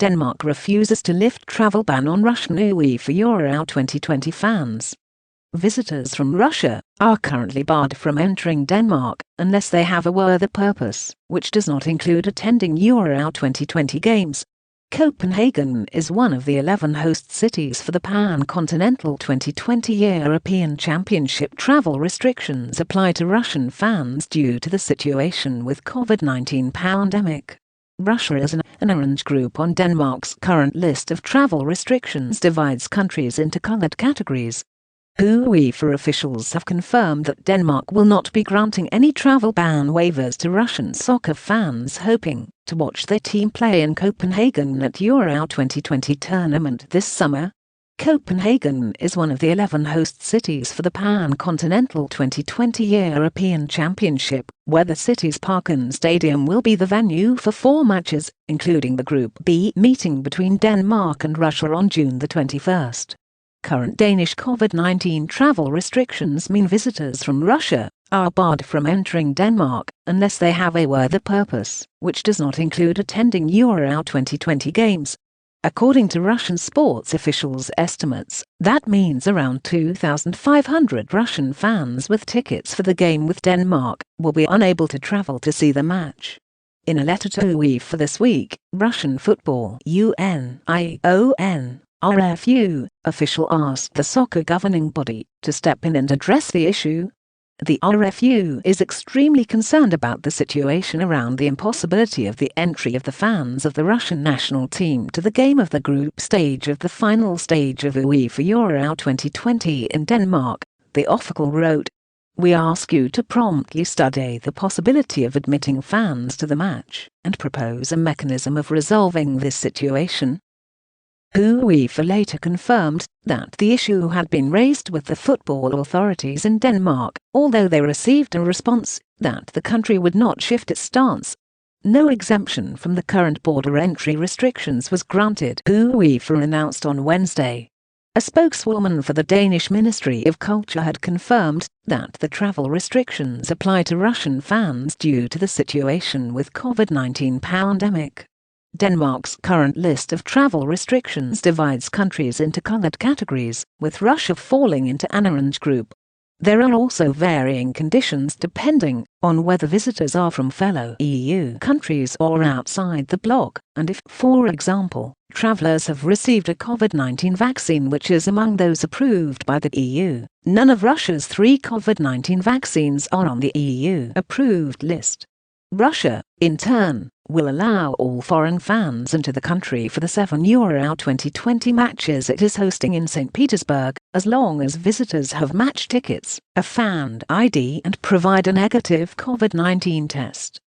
Denmark refuses to lift travel ban on Russian UEFA EURO 2020 fans. Visitors from Russia are currently barred from entering Denmark unless they have a worthy purpose, which does not include attending Euro 2020 games. Copenhagen is one of the 11 host cities for the Pan-Continental 2020 European Championship. Travel restrictions apply to Russian fans due to the situation with COVID-19 pandemic. Russia is an orange group on Denmark's current list of travel restrictions divides countries into colored categories. UEFA officials have confirmed that Denmark will not be granting any travel ban waivers to Russian soccer fans hoping to watch their team play in Copenhagen at Euro 2020 tournament this summer. Copenhagen is one of the 11 host cities for the Pan-Continental 2020 European Championship, where the city's Parken Stadium will be the venue for 4 matches, including the Group B meeting between Denmark and Russia on June the 21st. Current Danish COVID-19 travel restrictions mean visitors from Russia are barred from entering Denmark unless they have a worthy purpose, which does not include attending Euro 2020 games. According to Russian sports officials' estimates, that means around 2,500 Russian fans with tickets for the game with Denmark will be unable to travel to see the match. In a letter to UEFA this week, Russian Football RFU official asked the soccer governing body to step in and address the issue. The RFU is extremely concerned about the situation around the impossibility of the entry of the fans of the Russian national team to the game of the group stage of the final stage of UEFA Euro 2020 in Denmark, the official wrote. We ask you to promptly study the possibility of admitting fans to the match and propose a mechanism of resolving this situation. UEFA later confirmed that the issue had been raised with the football authorities in Denmark, although they received a response that the country would not shift its stance. No exemption from the current border entry restrictions was granted, UEFA announced on Wednesday. A spokeswoman for the Danish Ministry of Culture had confirmed that the travel restrictions apply to Russian fans due to the situation with COVID-19 pandemic. Denmark's current list of travel restrictions divides countries into colored categories, with Russia falling into an orange group. There are also varying conditions depending on whether visitors are from fellow EU countries or outside the bloc, and if, for example, travelers have received a COVID-19 vaccine which is among those approved by the EU. None of Russia's 3 COVID-19 vaccines are on the EU-approved list. Russia, in turn, will allow all foreign fans into the country for the 7 Euro 2020 matches it is hosting in St. Petersburg, as long as visitors have match tickets, a fan ID and provide a negative COVID-19 test.